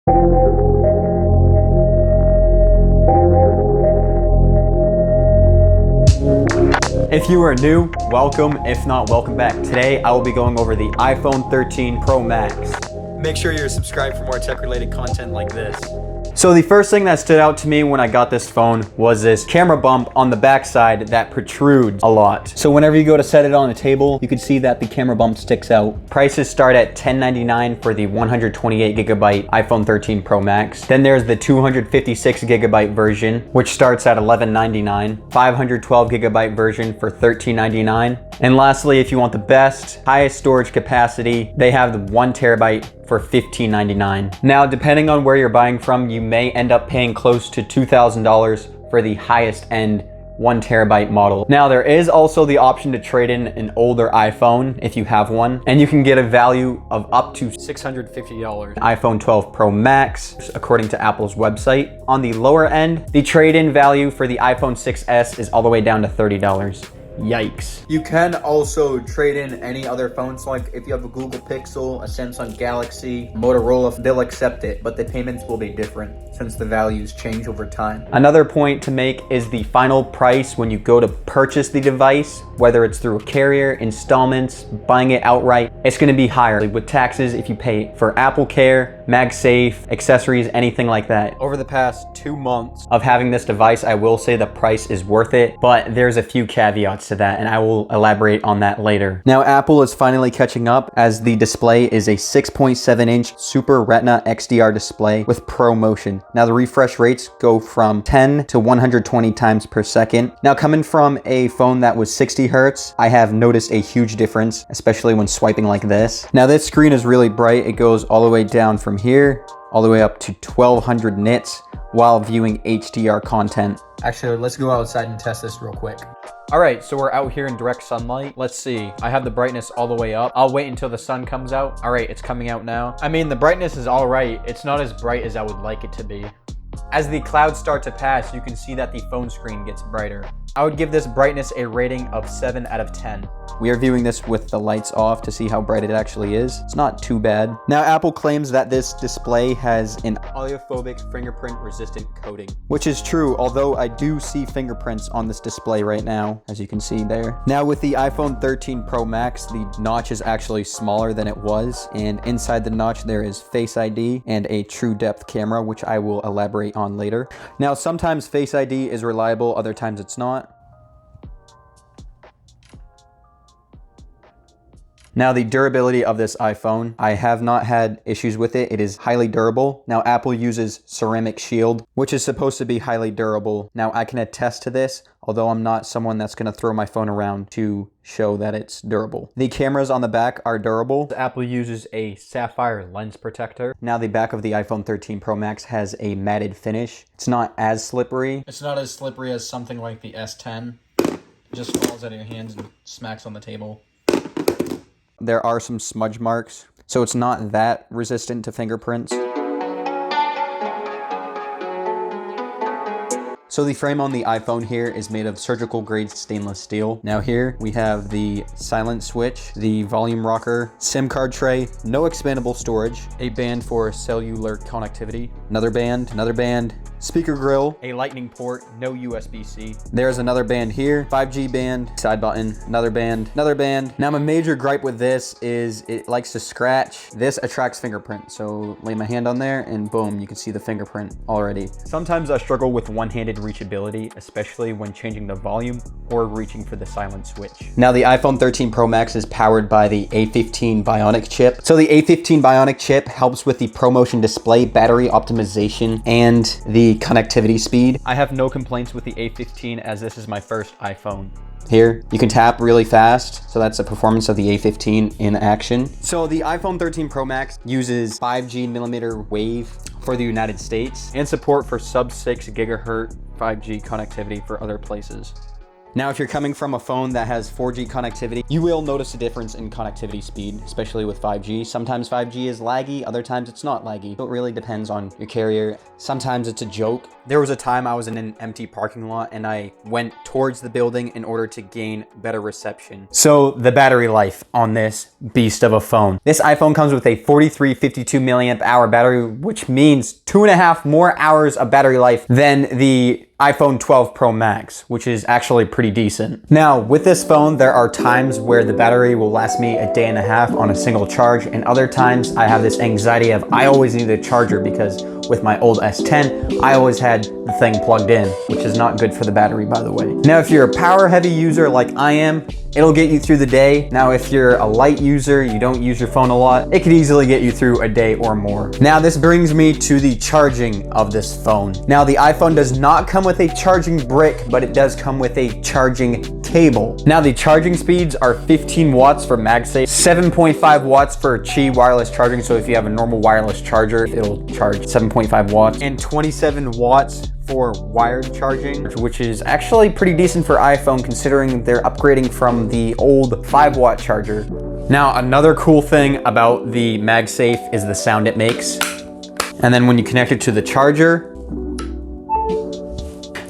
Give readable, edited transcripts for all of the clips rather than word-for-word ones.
If you are new, welcome. If not, welcome back. Today, I will be going over the iPhone 13 Pro Max. Make sure you're subscribed for more tech-related content like this. So the first thing that stood out to me when I got this phone was this camera bump on the back side that protrudes a lot. So whenever you go to set it on a table, you can see that the camera bump sticks out. Prices start at $1099 for the 128GB iPhone 13 Pro Max. Then there's the 256GB version, which starts at $1199. 512GB version for $1399. And lastly, if you want the best, highest storage capacity, they have the 1TB for $1599. Now, depending on where you're buying from, you may end up paying close to $2,000 for the highest end 1TB model. Now, there is also the option to trade in an older iPhone if you have one, and you can get a value of up to $650. iPhone 12 Pro Max, according to Apple's website. On the lower end, the trade-in value for the iPhone 6s is all the way down to $30. Yikes. You can also trade in any other phones, like if you have a Google Pixel, a Samsung Galaxy, Motorola, they'll accept it, but the payments will be different since the values change over time. Another point to make is the final price when you go to purchase the device, whether it's through a carrier, installments, buying it outright, it's gonna be higher with taxes if you pay for Apple Care, MagSafe, accessories, anything like that. Over the past 2 months of having this device, I will say the price is worth it, but there's a few caveats to that, and I will elaborate on that later. Now, Apple is finally catching up as the display is a 6.7-inch Super Retina XDR display with ProMotion. Now, the refresh rates go from 10 to 120 times per second. Now, coming from a phone that was 60 Hertz, I have noticed a huge difference, especially when swiping like this. Now, this screen is really bright. It goes all the way down from here, all the way up to 1200 nits while viewing HDR content. Actually, let's go outside and test this real quick. All right, so we're out here in direct sunlight. Let's see. I have the brightness all the way up. I'll wait until the sun comes out. All right, it's coming out now. I mean, the brightness is all right. It's not as bright as I would like it to be. As the clouds start to pass, you can see that the phone screen gets brighter. I would give this brightness a rating of 7 out of 10. We are viewing this with the lights off to see how bright it actually is. It's not too bad. Now, Apple claims that this display has an oleophobic fingerprint resistant coating, which is true, although I do see fingerprints on this display right now, as you can see there. Now, with the iPhone 13 Pro Max, the notch is actually smaller than it was, and inside the notch there is Face ID and a true depth camera, which I will elaborate on later. Now, sometimes Face ID is reliable, other times it's not. Now, the durability of this iPhone, I have not had issues with it. It is highly durable. Now, Apple uses ceramic shield, which is supposed to be highly durable. Now, I can attest to this, although I'm not someone that's gonna throw my phone around to show that it's durable. The cameras on the back are durable. Apple uses a sapphire lens protector. Now, the back of the iPhone 13 Pro Max has a matted finish. It's not as slippery. It's not as slippery as something like the S10. It just falls out of your hands and smacks on the table. There are some smudge marks, so it's not that resistant to fingerprints. So the frame on the iPhone here is made of surgical grade stainless steel. Now here we have the silent switch, the volume rocker, SIM card tray, no expandable storage, a band for cellular connectivity, another band, speaker grill, a lightning port, no USB-C. There's another band here, 5G band, side button, another band. Now my major gripe with this is it likes to scratch. This attracts fingerprint, so lay my hand on there and boom, you can see the fingerprint already. Sometimes I struggle with one-handed reachability, especially when changing the volume or reaching for the silent switch. Now the iPhone 13 Pro Max is powered by the A15 Bionic Chip. So the A15 Bionic Chip helps with the ProMotion display, battery optimization, and the connectivity speed. I have no complaints with the A15 as this is my first iPhone. Here, you can tap really fast, so that's the performance of the A15 in action. So the iPhone 13 Pro Max uses 5G millimeter wave for the United States and support for sub-6 gigahertz 5G connectivity for other places. Now, if you're coming from a phone that has 4G connectivity, you will notice a difference in connectivity speed, especially with 5G. Sometimes 5G is laggy, other times it's not laggy. So it really depends on your carrier. Sometimes it's a joke. There was a time I was in an empty parking lot and I went towards the building in order to gain better reception. So the battery life on this beast of a phone. This iPhone comes with a 4352 milliamp hour battery, which means 2.5 more hours of battery life than the iPhone 12 Pro Max, which is actually pretty decent. Now, with this phone, there are times where the battery will last me a day and a half on a single charge, and other times I have this anxiety of I always need a charger because with my old S10, I always had the thing plugged in, which is not good for the battery, by the way. Now, if you're a power heavy user like I am, it'll get you through the day. Now, if you're a light user, you don't use your phone a lot, it could easily get you through a day or more. Now, this brings me to the charging of this phone. Now, the iPhone does not come with a charging brick, but it does come with a charging cable. Now, the charging speeds are 15 watts for MagSafe, 7.5 watts for Qi wireless charging. So if you have a normal wireless charger, it'll charge 7.5 watts, and 27 watts for wired charging, which is actually pretty decent for iPhone considering they're upgrading from the old 5-watt charger. Now, another cool thing about the MagSafe is the sound it makes. And then when you connect it to the charger.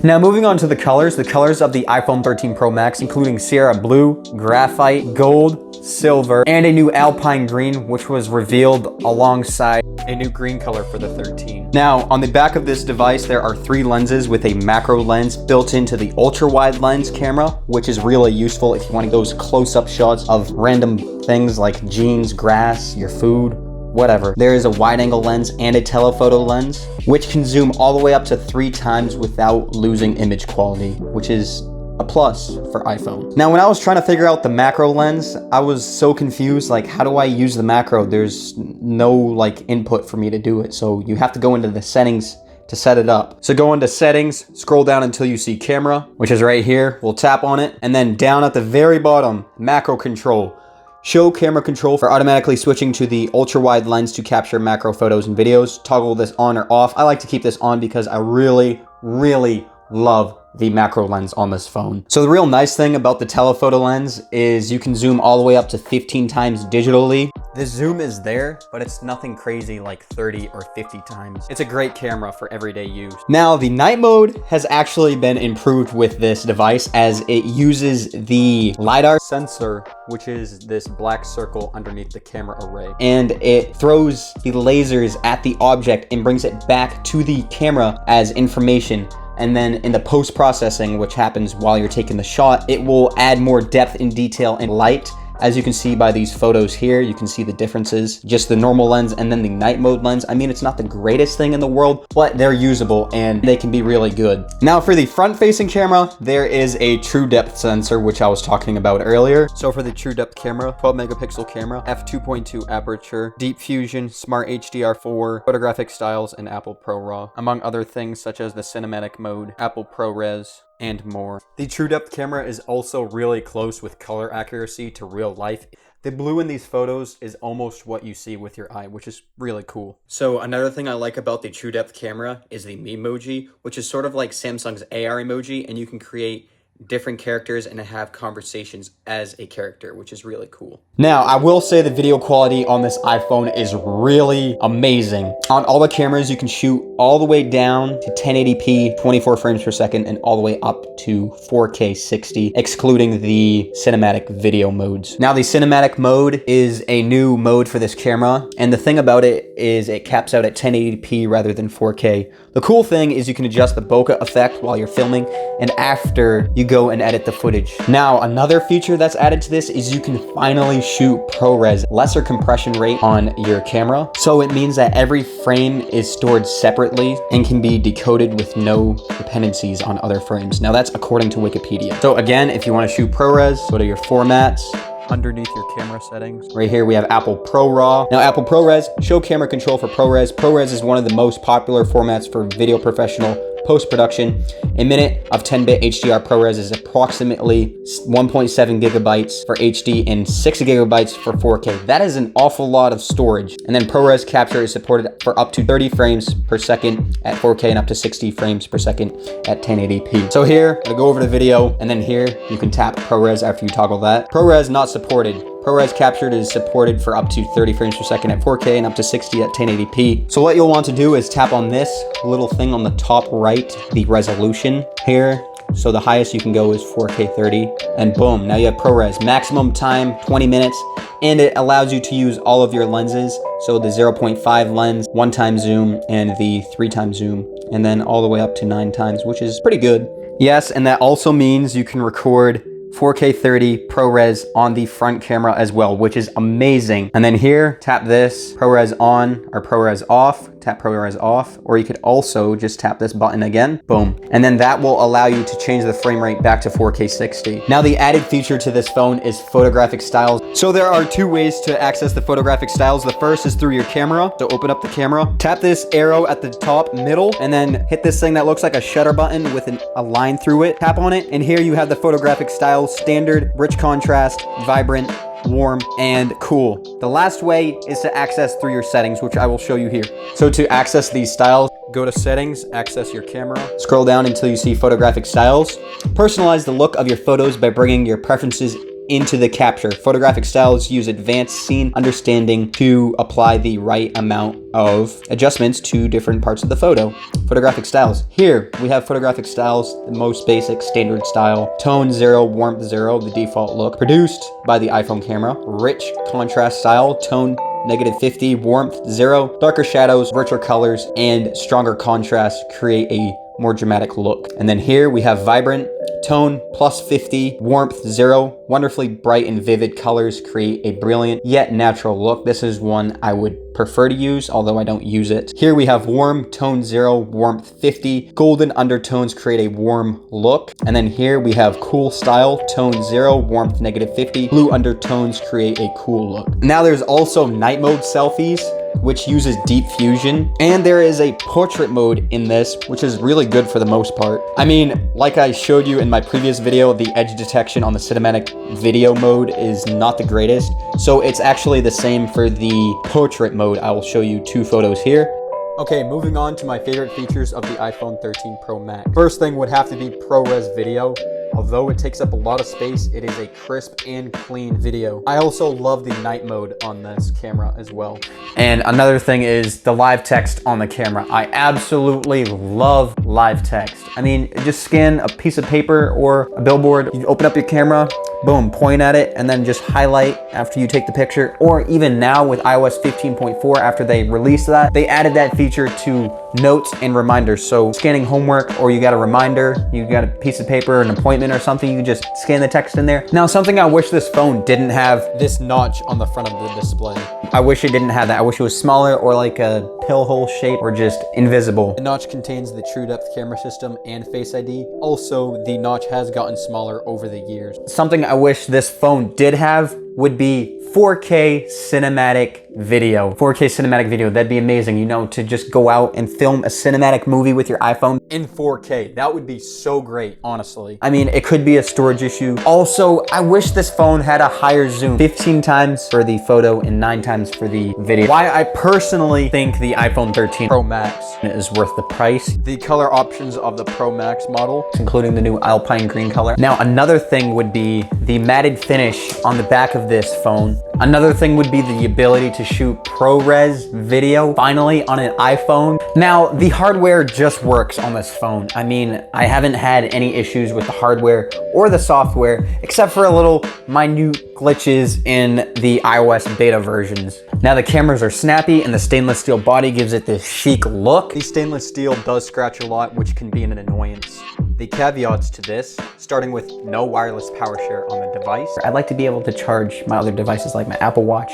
Now, moving on to the colors of the iPhone 13 Pro Max, including Sierra Blue, Graphite, Gold, Silver, and a new Alpine Green, which was revealed alongside a new green color for the 13. Now, on the back of this device, there are 3 lenses with a macro lens built into the ultra wide lens camera, which is really useful if you want those close-up shots of random things like jeans, grass, your food, whatever. There is a wide angle lens and a telephoto lens, which can zoom all the way up to 3 times without losing image quality, which is a plus for iPhone. Now, when I was trying to figure out the macro lens, I was so confused, like, how do I use the macro? There's no like input for me to do it. So you have to go into the settings to set it up. So go into settings, scroll down until you see camera, which is right here. We'll tap on it, and then down at the very bottom, macro control. Show camera control for automatically switching to the ultra wide lens to capture macro photos and videos. Toggle this on or off. I like to keep this on because I really love the macro lens on this phone. So the real nice thing about the telephoto lens is you can zoom all the way up to 15 times digitally. The zoom is there, but it's nothing crazy like 30 or 50 times. It's a great camera for everyday use. Now, the night mode has actually been improved with this device as it uses the LiDAR sensor, which is this black circle underneath the camera array. And it throws the lasers at the object and brings it back to the camera as information. And then in the post-processing, which happens while you're taking the shot, it will add more depth and detail and light. As you can see by these photos here, you can see the differences. Just the normal lens and then the night mode lens. I mean, it's not the greatest thing in the world, but they're usable and they can be really good. Now, for the front-facing camera, there is a true depth sensor, which I was talking about earlier. So for the true depth camera, 12 megapixel camera, f2.2 aperture, deep fusion, smart HDR4, photographic styles, and Apple ProRAW, among other things such as the cinematic mode, Apple ProRes, and more. The true depth camera is also really close with color accuracy to real life. The blue in these photos is almost what you see with your eye, which is really cool. So another thing I like about the true depth camera is the Memoji, which is sort of like Samsung's AR emoji, and you can create different characters and have conversations as a character, which is really cool. Now, I will say the video quality on this iPhone is really amazing. On all the cameras, you can shoot all the way down to 1080p, 24 frames per second, and all the way up to 4K 60, excluding the cinematic video modes. Now, the cinematic mode is a new mode for this camera, and the thing about it is it caps out at 1080p rather than 4K. The cool thing is you can adjust the bokeh effect while you're filming and after you go and edit the footage. Now, another feature that's added to this is you can finally shoot ProRes, lesser compression rate on your camera. So it means that every frame is stored separately and can be decoded with no dependencies on other frames. Now, that's according to Wikipedia. So again, if you want to shoot ProRes, go to your formats. Underneath your camera settings. Right here, we have Apple ProRAW. Now, Apple ProRes, show camera control for ProRes. ProRes is one of the most popular formats for video professional post-production. A minute of 10-bit HDR ProRes is approximately 1.7 gigabytes for HD and 6 gigabytes for 4K. That is an awful lot of storage. And then ProRes capture is supported for up to 30 frames per second at 4K and up to 60 frames per second at 1080p. So here, I'm gonna go over the video, and then here, you can tap ProRes after you toggle that. ProRes not supported. ProRes captured is supported for up to 30 frames per second at 4K and up to 60 at 1080p. So what you'll want to do is tap on this little thing on the top right, the resolution here. So the highest you can go is 4K 30, and boom, now you have ProRes. Maximum time, 20 minutes, and it allows you to use all of your lenses. So the 0.5 lens, 1x zoom, and the 3x zoom, and then all the way up to 9x, which is pretty good. Yes, and that also means you can record 4K 30 ProRes on the front camera as well, which is amazing. And then here, tap this, ProRes on or ProRes off, tap ProRes off, or you could also just tap this button again, boom. And then that will allow you to change the frame rate back to 4K 60. Now the added feature to this phone is Photographic Styles. So there are two ways to access the Photographic Styles. The first is through your camera. So open up the camera, tap this arrow at the top middle, and then hit this thing that looks like a shutter button with a line through it. Tap on it, and here you have the Photographic Styles: standard, rich contrast, vibrant, warm, and cool. The last way is to access through your settings, which I will show you here. So to access these styles, go to settings, access your camera, scroll down until you see Photographic Styles. Personalize the look of your photos by bringing your preferences into the capture. Photographic Styles use advanced scene understanding to apply the right amount of adjustments to different parts of the photo. Photographic Styles. Here we have Photographic Styles, the most basic standard style. Tone 0, warmth 0, the default look. Produced by the iPhone camera. Rich contrast style, tone -50, warmth 0, darker shadows, richer colors, and stronger contrast create a more dramatic look. And then here we have vibrant, tone +50, warmth 0, wonderfully bright and vivid colors create a brilliant yet natural look. This is one I would prefer to use, although I don't use it. Here we have warm, tone 0, warmth 50, golden undertones create a warm look. And then here we have cool style, tone 0, warmth -50, blue undertones create a cool look. Now there's also night mode selfies, which uses deep fusion, and there is a portrait mode in this, which is really good for the most part. I mean, like I showed you in my previous video, the edge detection on the cinematic video mode is not the greatest, so it's actually the same for the portrait mode. I will show you two photos here. Okay, moving on to my favorite features of the iPhone 13 Pro Max. First thing would have to be ProRes video. Although it takes up a lot of space, it is a crisp and clean video. I also love the night mode on this camera as well. And another thing is the live text on the camera. I absolutely love live text. I mean, just scan a piece of paper or a billboard, you open up your camera, boom, point at it, and then just highlight after you take the picture. Or even now with iOS 15.4, after they released that, they added that feature to notes and reminders. So scanning homework, or you got a reminder, you got a piece of paper, an appointment or something, you can just scan the text in there. Now, something I wish this phone didn't have, this notch on the front of the display. I wish it didn't have that. I wish it was smaller, or like a pill hole shape, or just invisible. The notch contains the true depth camera system and FaceID. Also, the notch has gotten smaller over the years. Something I wish this phone did have would be 4K cinematic video. 4K cinematic video, that'd be amazing, you know, to just go out and film a cinematic movie with your iPhone in 4K. That would be so great, honestly. I mean, it could be a storage issue. Also, I wish this phone had a higher zoom. 15 times for the photo and 9 times for the video. Why I personally think the iPhone 13 Pro Max is worth the price. The color options of the Pro Max model, including the new Alpine green color. Now, another thing would be the matted finish on the back of this phone. Another thing would be the ability to shoot ProRes video, finally on an iPhone. Now, the hardware just works on this phone. I mean, I haven't had any issues with the hardware or the software, except for a little minute glitches in the iOS beta versions. Now, the cameras are snappy, and the stainless steel body gives it this chic look. The stainless steel does scratch a lot, which can be an annoyance. The caveats to this, starting with no wireless power share on the device. I'd like to be able to charge my other devices like my Apple Watch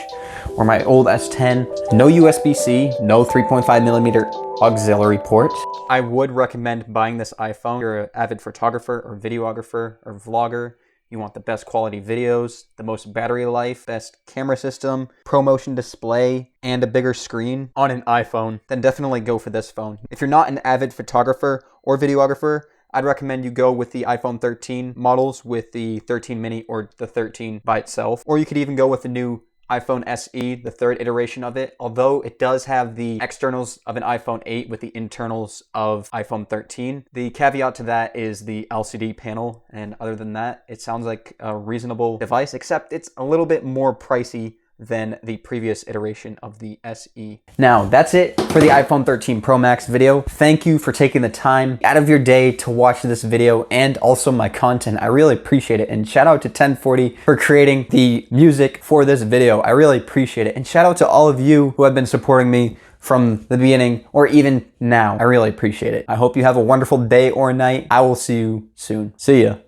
or my old S10. No USB-C, no 3.5mm auxiliary port. I would recommend buying this iPhone if you're an avid photographer or videographer or vlogger. You want the best quality videos, the most battery life, best camera system, ProMotion display, and a bigger screen on an iPhone, then definitely go for this phone. If you're not an avid photographer or videographer, I'd recommend you go with the iPhone 13 models with the 13 mini or the 13 by itself. Or you could even go with the new iPhone SE, the third iteration of it, although it does have the externals of an iPhone 8 with the internals of iPhone 13. The caveat to that is the LCD panel, and other than that, it sounds like a reasonable device, except it's a little bit more pricey than the previous iteration of the SE. Now, that's it for the iPhone 13 Pro Max video. Thank you for taking the time out of your day to watch this video and also my content. I really appreciate it. And shout out to 1040 for creating the music for this video. I really appreciate it. And shout out to all of you who have been supporting me from the beginning or even now. I really appreciate it. I hope you have a wonderful day or night. I will see you soon. See ya.